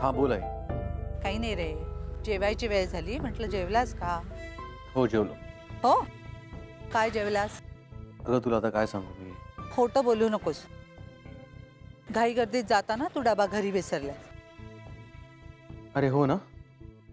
हाँ बोल आई. काही नाही रे, जेवायची वेळ झाली. म्हटलं जेवलास का? हो जेवलो. हो, काय जेवलास? अगं तुला आता काय सांगू मी. खोटं बोलू नकोस. घाई गर्दीत जाताना तू डबा घरी विसरलास. अरे हो ना,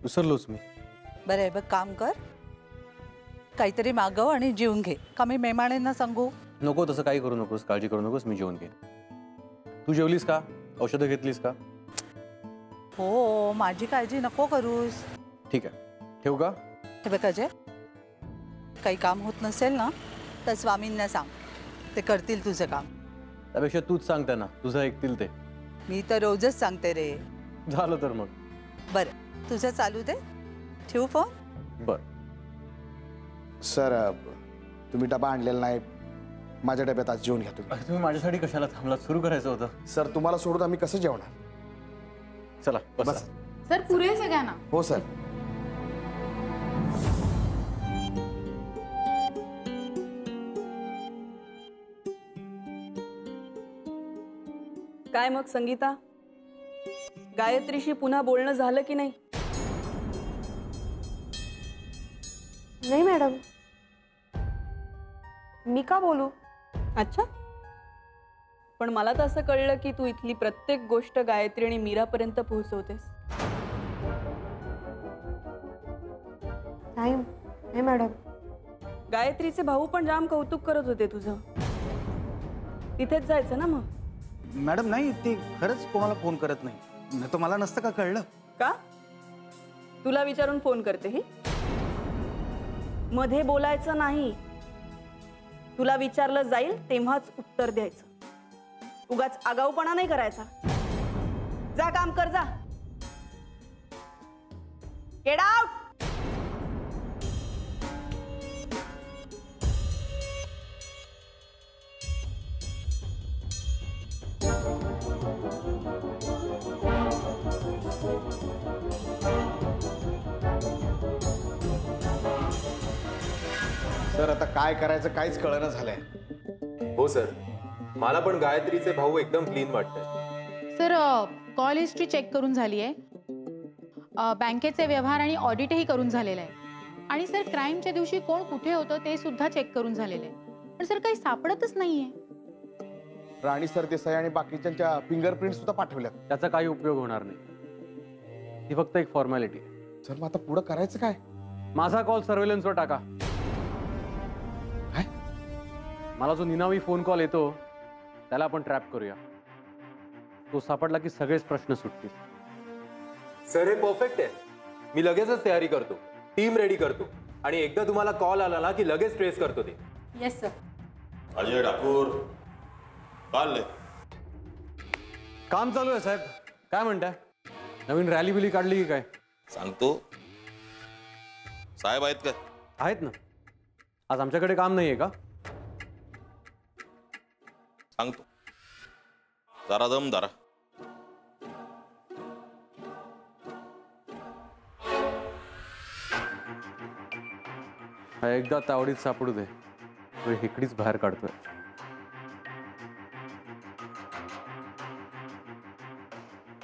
विसरलोच मी. बरं आहे बघ, काम कर, काहीतरी मागव आणि जेवून घे. का मी मेहमानांना सांगू? नको, तसं काही करू नकोस, काळजी करू नकोस, मी जेवून घेईन. तू जेवलीस का? औषधं घेतलीस का? हो, माझी काळजी नको करूस. ठीक आहे, ठेवू का? हे बघ अजय, काही काम होत नसेल ना तर स्वामींना सांग, ते करतील तुझं काम. त्यापेक्षा तूच सांग त्यांना, तुझं ऐकतील ते. मी तर रोजच सांगते रे. झालं तर मग. बरं, तुझं चालू दे, ठेवू फोन. बर. सर, तुम्ही डबा आणलेला नाही, माझ्या डब्यात आज जेवून घ्या तुम्ही. तुम्ही माझ्यासाठी कशाला थांबलात? सुरू करायचं होतं. सर, तुम्हाला सोडून आम्ही कसं जेवणार? चला बस. सर, पुरे सगळ्यांना? हो सर. काय मग संगीता, गायत्रीशी पुन्हा बोलणं झालं की नाही? नाही मॅडम, मी का बोलू? अच्छा, पण मला तर असं कळलं की तू इथली प्रत्येक गोष्ट गायत्री आणि मीरापर्यंत पोहोचवतेस. नाही मॅडम. गायत्रीचे भाऊ पण जाम कौतुक करत होते तुझं. तिथेच जायचं ना मग? मॅडम नाही, ते खरंच कोणाला फोन करत नाही. नाही तर मला नसतं का कळलं. का? तुला विचारून फोन करते ही? मध्ये बोलायचं नाही. तुला विचारलं जाईल तेव्हाच उत्तर द्यायचं. उगाच आगाऊपणा नाही करायचा. जा, काम कर, जा. Get out. सर, आता काय करायचं काहीच कळना झालंय. हो सर, मला पण गायत्रीचे भाऊ एकदम क्लीन वाटतंय. सर, कॉल हिस्ट्री चेक करून झाली आहे, बँकेचे व्यवहार आणि ऑडिटही करून झालेलं आहे. आणि सर, क्राईमच्या दिवशी कोण कुठे होतं ते सुद्धा चेक करून झालेलं आहे. पण सर, काही सापडतच नाहीये. राणी सरदेसाई आणि बाकीच्यांच्या फिंगरप्रिंट सुद्धा पाठवल्यात. त्याचा काही उपयोग होणार नाही. ती फक्त एक फॉर्मॅलिटी आहे. सर, मग आता पुढे करायचं काय? माझा कॉल सर्व्हेलन्सवर टाका. मला जो निनावी फोन कॉल येतो त्याला आपण ट्रॅप करूया. तो सापडला की सगळेच प्रश्न सुटतील. सर, हे परफेक्ट आहे. मी लगेचच तयारी करतो, टीम रेडी करतो आणि एकदा तुम्हाला कॉल आला ना की लगेच ट्रेस करतो ते. Yes sir. अजय ठाकूर, चाललंय? काम चालू आहे साहेब. काय म्हणताय? नवीन रॅली बिली काढली की काय? सांगतो. साहेब आहेत का? आहेत ना. आज आमच्याकडे काम नाहीये का? सांगतो, जरा दम धरा. एकदा तावडीत सापडू दे, इकडेच बाहेर काढतोय.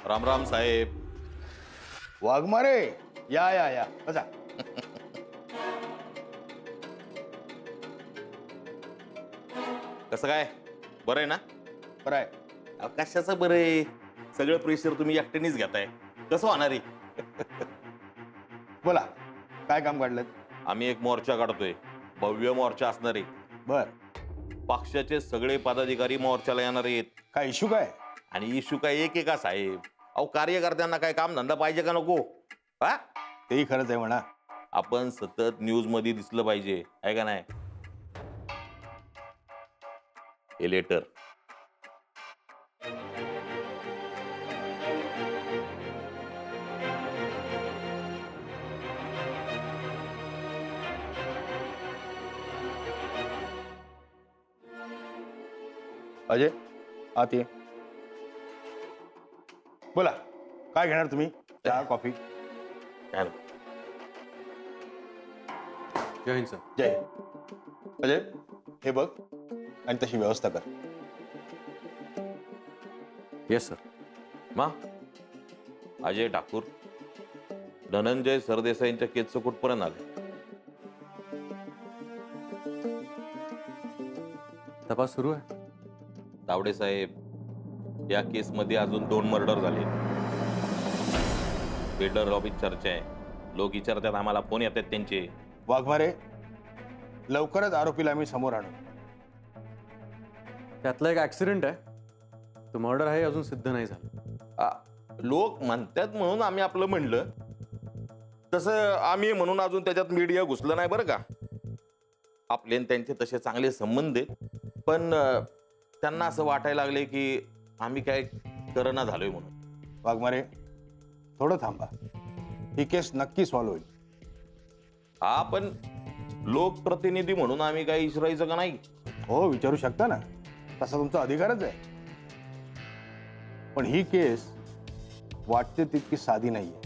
राम राम साहेब. वाघमारे, या या या, बसा. कसं काय, बरं आहे ना? बरं आहे. कशाचं बरं आहे? सगळं प्रेशर तुम्ही एकट्यानेच घेताय, कसं होणार आहे? बोला, काय काम काढलं? आम्ही एक मोर्चा काढतोय, भव्य मोर्चा असणार आहे. बर. पक्षाचे सगळे पदाधिकारी मोर्चाला येणार आहेत. काय इश्यू काय? आणि इश्यू काय एक आहे का साहेब? अहो, कार्यकर्त्यांना काय काम धंदा पाहिजे का नको? हा, तेही खरंच आहे म्हणा. आपण सतत न्यूज मध्ये दिसलं पाहिजे, आहे का नाही? हे लेटर अजय, आत ये. बोला, काय घेणार तुम्ही? चहा, कॉफी? काय जय हिंद सर. जय हिंद. अजय, हे बघ आणि तशी व्यवस्था कर. Yes sir. मा अजय ठाकूर धनंजय सरदेसाईंच्या केसचं कुठपर्यंत आलं? तपास सुरू आहे. तावडे साहेब, या केसमध्ये अजून 2 मर्डर झाले. फेडरल ऑफिस चर्चा आहे. लोक विचारतात, आम्हाला फोन येतात त्यांचे. वाघमारे, लवकरच आरोपीला आम्ही समोर आणू. त्यातला एक ऍक्सिडेंट आहे. तो मर्डर आहे अजून सिद्ध नाही झालं. लोक म्हणतात म्हणून आम्ही आपलं म्हणलं. तसं आम्ही म्हणून अजून त्याच्यात मीडिया घुसलं नाही बरं का. आपले आणि त्यांचे तसे चांगले संबंध आहेत, पण त्यांना असं वाटायला लागले की आम्ही काय करना झालोय म्हणून. वाघमारे, थोडं थांबा. ही केस नक्की सॉल्व्ह होईल. हा, पण लोकप्रतिनिधी म्हणून आम्ही काही विचारायचं का नाही? हो, विचारू शकता ना, तसा तुमचा अधिकारच आहे. पण ही केस वाटते तितकी साधी नाहीये.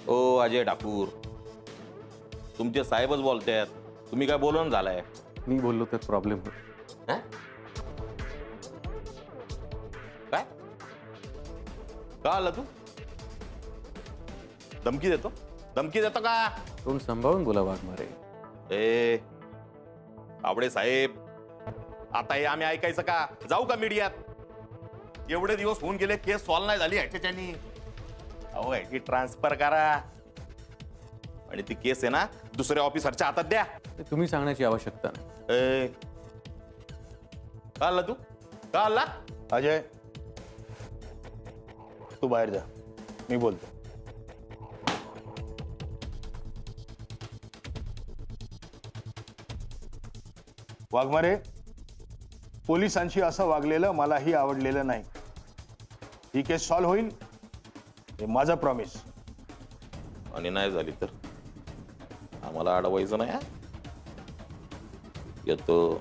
ओ अजय ठाकूर, तुमचे साहेबच बोलतायत, तुम्ही काय बोलून झालाय? मी बोललो तर प्रॉब्लेम होतो. हं? काय का आला तू? धमकी देतो? धमकी देतो का? तोंड सांभाळून बोला वाघमारे. ए आवडे साहेब, आता हे आम्ही ऐकायचं का? जाऊ का मीडियात? एवढे दिवस होऊन गेले, केस सॉल्व्ह नाही झाली ह्याच्यानी. अहो ह्याची ट्रान्सफर करा आणि ती केस आहे ना दुसऱ्या ऑफिसरच्या हातात द्या. ते तुम्ही सांगण्याची आवश्यकता नाही. ए का आला तू? का आला? अजय, तू बाहेर जा, मी बोलतो. वाघमारे, पोलिसांशी असं वागलेलं मलाही आवडलेलं नाही. ही केस सॉल्व्ह होईल हे माझं प्रॉमिस. आणि नाही झाली तर आम्हाला अडवायचं नाही. येतो.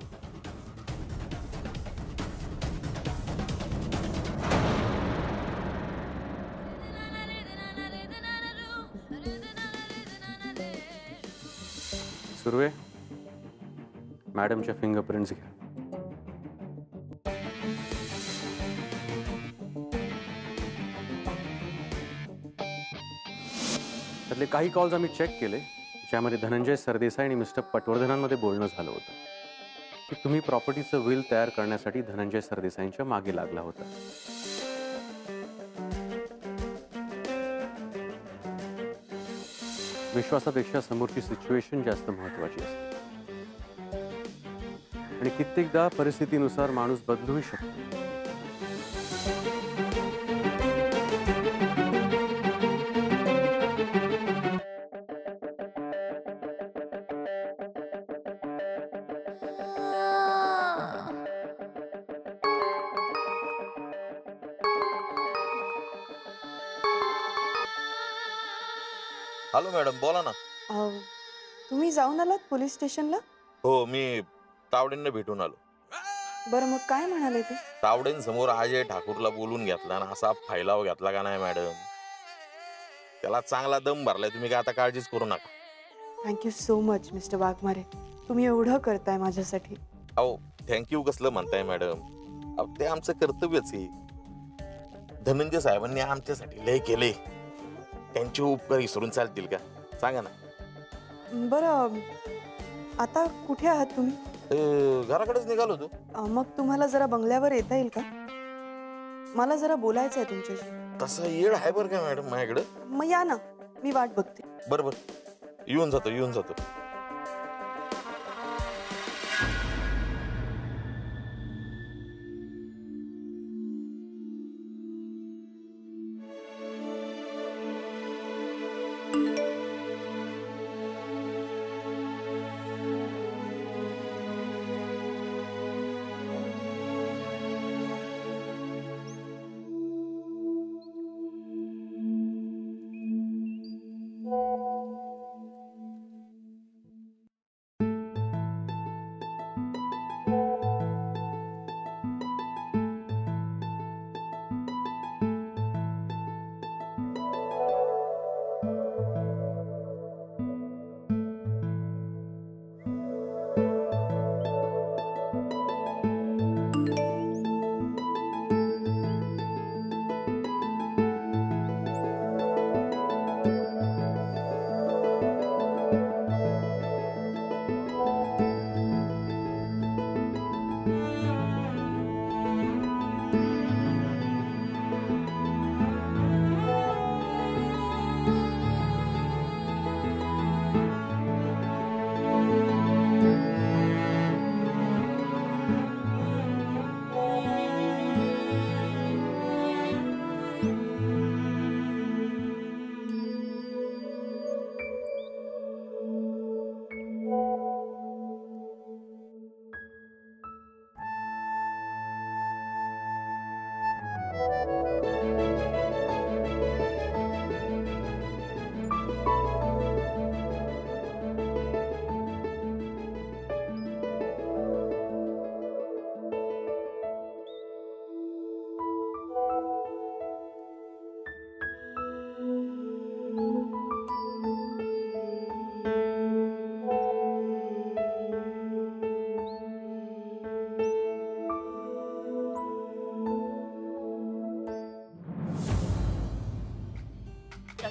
सुरू आहे. मॅडमच्या फिंगरप्रिंट्स घ्या. त्यातले काही कॉल्स आम्ही चेक केले, ज्यामध्ये धनंजय सरदेसाई आणि मिस्टर पटवर्धनांमध्ये बोलणं झालं होतं की तुम्ही प्रॉपर्टीचं विल तयार करण्यासाठी धनंजय सरदेसाईंच्या मागे लागला होता. विश्वासापेक्षा समोरची सिच्युएशन जास्त महत्वाची असते आणि कित्येकदा परिस्थितीनुसार माणूस बदलूही शकतो. हॅलो मॅडम, बोला ना. तुम्ही जाऊन आलात पोलीस स्टेशनला? हो, मी तावडेंना भेटून आलो. बरं, मग काय म्हणाले ते? तावडेंसमोर अजय ठाकूरला बोलून घेतला ना, असा फैलाव घेतला का नाही मॅडम? त्याला चांगला दम भरलाय. तुम्ही काय आता काळजीच करू नका. Thank you so much mister Waghmare, तुम्ही एवढं करताय माझ्यासाठी. अहो थँक्यू कसलं म्हणताय मॅडम? अहो ते आमचं कर्तव्यच आहे. धनंजय साहेबांनी आमच्यासाठी लय केले. त्यांचे उपकार विसरून चालतील का? सांगा ना. बरं, आता कुठे आहात तुम्ही? घराकडेच निघालो तू. मग तुम्हाला जरा बंगल्यावर येता येईल का? मला जरा बोलायचं आहे तुमच्याशी. तसा येळ आहे बरं का मॅडम माझ्याकडे. मग या ना, मी वाट बघते. बरोबर, येऊन जातो.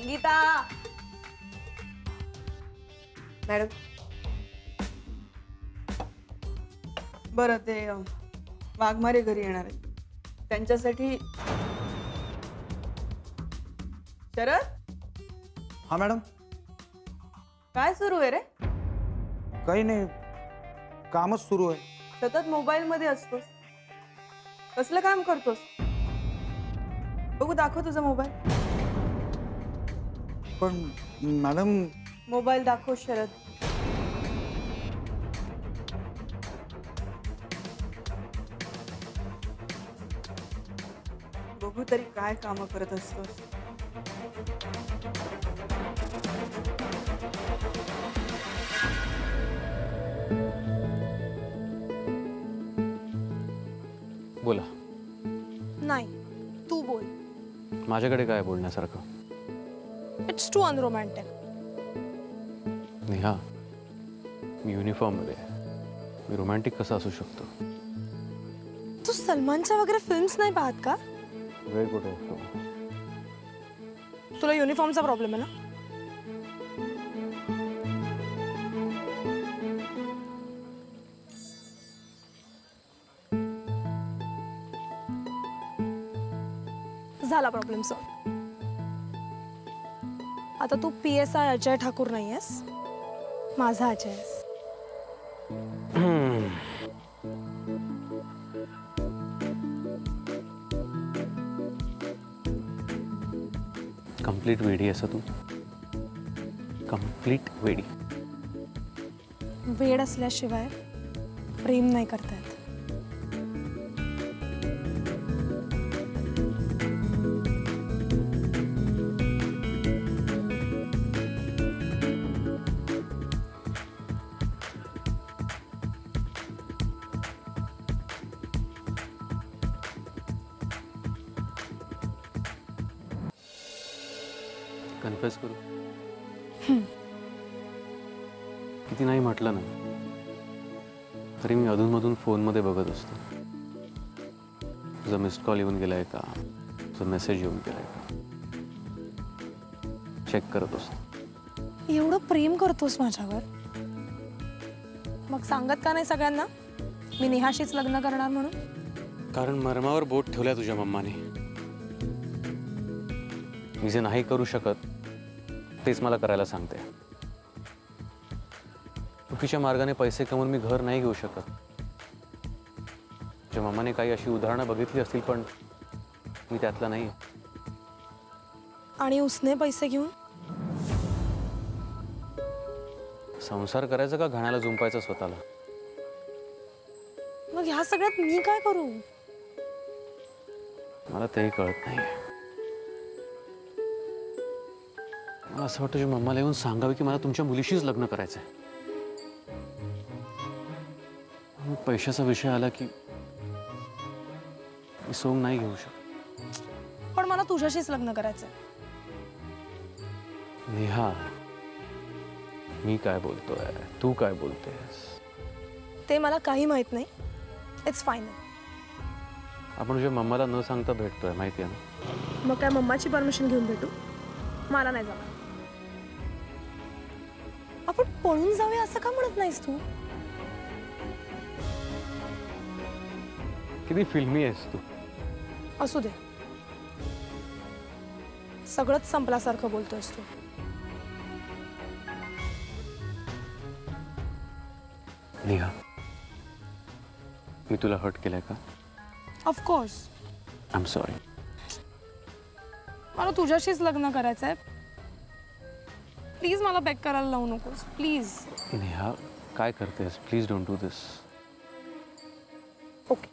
संगीता. मॅडम बरं ते वाघमारे घरी येणार आहे त्यांच्यासाठी. शरद हा मॅडम. काय सुरू आहे रे? काही नाही, कामच सुरू आहे. सतत मोबाईल मध्ये असतोस, कसलं काम करतोस? बघू, दाखव तुझा मोबाईल. पण मॅडम मोबाईल दाखव शरद. बघू तरी काय काम करत असतोस. बोला. नाही, तू बोल. माझ्याकडे काय बोलण्यासारखं? It's too unromantic. नेहा, मी युनिफॉर्ममध्ये आहे. मी रोमॅन्टिक कसं असू शकतो? तू सलमानच्या वगैरे फिल्म्स नाही पाहत का? वेळ कुठे असतो? तुला युनिफॉर्मचा प्रॉब्लेम आहे ना? झाला प्रॉब्लेम सॉल्व. आता तू PSI अजय ठाकूर नाहीयेस, माझा अजय आहेस. कंप्लीट वेडी असं तू? कंप्लीट वेडी? वेड असल्याशिवाय प्रेम नाही करता येत. कन्फेस करू? किती नाही म्हटलं ना तरी मी अधूनमधून फोनमध्ये बघत असतो. तुझा मिस्ड कॉल येऊन गेलाय का, तुझा मेसेज येऊन गेलाय का चेक करत असतो. एवढं प्रेम करतोस माझ्यावर, मग सांगत का नाही सगळ्यांना मी नेहाशीच लग्न करणार म्हणून? कारण मरमावर बोट ठेवलंय तुझ्या मम्माने. मी जे नाही करू शकत तेच मला करायला सांगते. चुकीच्या मार्गाने पैसे कमवून मी घर नाही घेऊ शकत. तुझ्या मम्माने काही अशी उदाहरणं बघितली असतील पण मी त्यातला नाही. आणि उसने पैसे घेऊन संसार करायचा का घाण्याला जुंपायचं स्वतःला? मग ह्या सगळ्यात मी काय करू? मला तेही कळत नाही. मला असं वाटतं तुझ्या मम्माला येऊन सांगावे की मला तुमच्या मुलीशीच लग्न करायचंय. मग पैशाचा विषय आला की मी सोंग नाही घेऊ शकत. पण मला तुझ्याशीच लग्न करायचंय. नेहा, मी काय बोलतोय, तू काय बोलतेस ते मला काही माहित नाही. It's final. आपण तुझ्या मम्माला न सांगता भेटतोय माहिती आहे ना? मग काय मम्माची परमिशन घेऊन भेटू? मला नाही जाणार. आपण पळून जाऊया असं का म्हणत नाहीस तू? किती फिल्मी आहेस तू. असू दे, सगळंच संपल्यासारखं बोलतोयस तू. नेहा, मी तुला हर्ट केलंय का? ऑफकोर्स. I am sorry. मला तुझ्याशीच लग्न करायचंय. प्लीज मला बॅक करायला लावू नकोस, प्लीज. नेहा, काय करतेस? Please don't do this. Okay,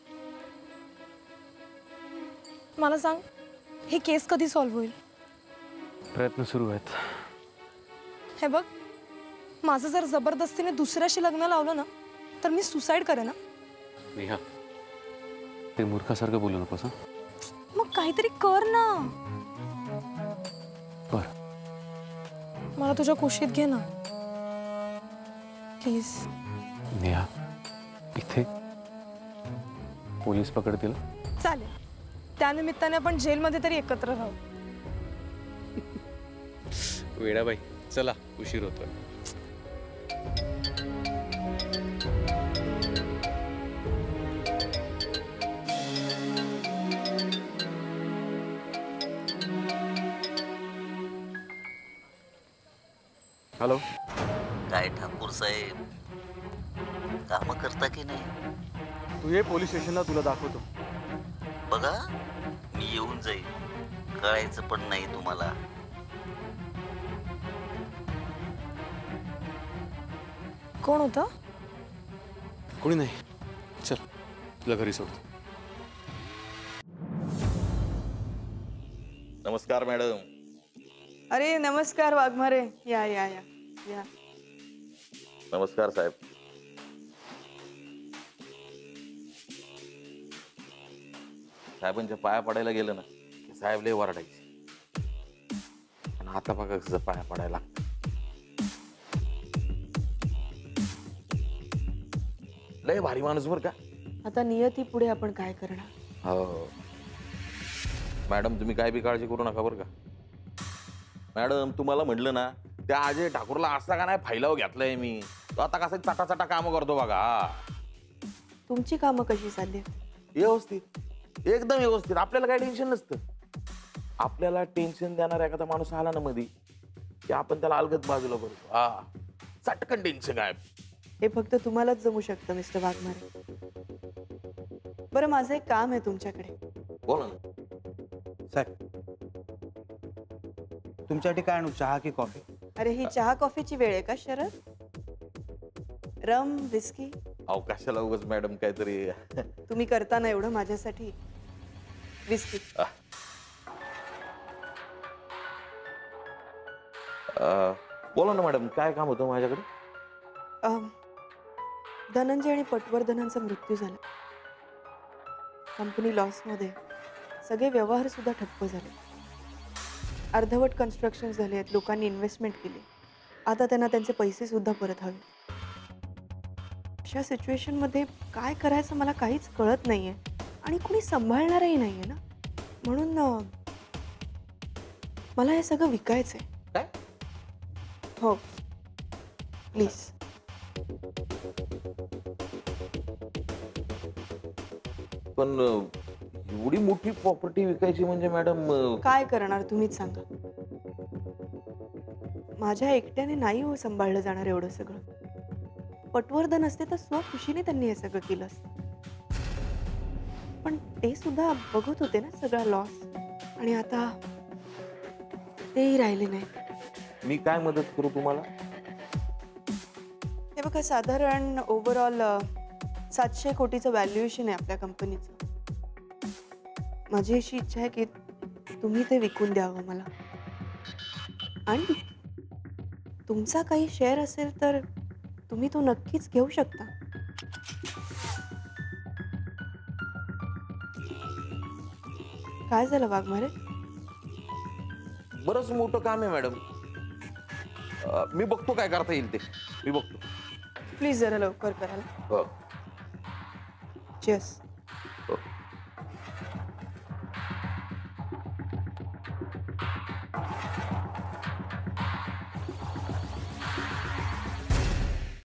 मला सांग, हे केस कधी सॉल्व्ह होईल? प्रयत्न सुरू आहेत. हे बघ, माझं जर जबरदस्तीने दुसऱ्याशी लग्न लावलं ना तर मी सुसाईड करेन ना. नेहा, ते मूर्खासारखं बोलू नकोस. हा, मग काहीतरी कर ना. बरं, मला तुझ्या कुशीत घे ना प्लीज. नेहा, इथे पोलीस पकडतील. चालेल, त्यानिमित्ताने आपण जेलमध्ये तरी एकत्र राहू. वेडाबाई चला उशीर होतोय. हॅलो. काय ठाकूर साहेब, काम करता की नाही? तू ये पोलीस स्टेशनला, तुला दाखवतो. बघा, मी येऊन जाईल, कळायचं पण नाही तुम्हाला. कोण होतं? कोणी नाही, चल तुला घरी सोडतो. नमस्कार मॅडम. अरे नमस्कार वाघमारे, या या या या. नमस्कार साहेब. साहेबांच्या पाया पडायला गेलं ना की साहेब लय वरडायचे, पण आता बघा कसं पाया पडायला लागतं. लय भारी माणूस बर का. आता नियती पुढे आपण काय करणार? हो मॅडम, तुम्ही काय बी काळजी करू नका बरं का. मॅडम तुम्हाला म्हटलं ना, त्या अजय ठाकूरला असा का नाही फायलाव घेतलाय मी, तो आता कसं चटा काम करतो बघा. तुमची कामं कशी चालली? व्यवस्थित, एकदम व्यवस्थित. आपल्याला काही टेन्शन नसतं. आपल्याला टेन्शन देणारा एखादा माणूस आला ना मध्ये की आपण त्याला अलगद बाजूला करतो. हा, चटकन टेन्शन गायब. हे फक्त तुम्हालाच जमू शकतं मिस्टर वाघमारे. बरं, माझं एक काम आहे तुमच्याकडे. बोला ना. साहेब, तुमच्यासाठी काय आणू, चहा की कॉफी? अरे ही चहा कॉफीची वेळ आहे का शरद? रम, विस्की? अहो कशाला उगाच मॅडम काहीतरी. तुम्ही करता ना एवढं माझ्यासाठी. विस्की. बोला ना मॅडम, काय काम होतं माझ्याकडे? धनंजय आणि पटवर्धनांचा मृत्यू झाला. कंपनी लॉसमध्ये, सगळे व्यवहार सुद्धा ठप्प झाले. अर्धवट कन्स्ट्रक्शन झाले आहेत, लोकांनी इन्व्हेस्टमेंट केली. आता त्यांना त्यांचे पैसे सुद्धा परत हवे. अशा सिच्युएशनमध्ये काय करायचं मला काहीच कळत नाहीये आणि कुणी सांभाळणारही नाहीये ना, म्हणून मला हे सगळं विकायचंय. काय? हो प्लीज. पण एवढी मोठी प्रॉपर्टी विकायची म्हणजे मॅडम. काय करणार तुम्हीच सांगा. माझ्या एकट्याने नाही हो सांभाळलं जाणार एवढं सगळं. पटवर्धन असते तर स्वखुशीने त्यांनी हे सगळं केलं असतं. पण ते सुद्धा बघत होते ना सगळा लॉस, आणि आता तेही राहिले नाही. मी काय मदत करू तुम्हाला? हे बघा, साधारण ओव्हरऑल 700 कोटीचं व्हॅल्युएशन आहे आपल्या कंपनीचं. माझी अशी इच्छा आहे की तुम्ही ते विकून द्यावं मला, आणि तुमचा काही शेअर असेल तर तुम्ही तो नक्कीच घेऊ शकता. काय झालं वाघमारे? बरंच मोठं काम आहे मॅडम. मी बघतो काय करता येईल ते. मी बघतो. प्लीज जरा लवकर कराल. हो. चेस.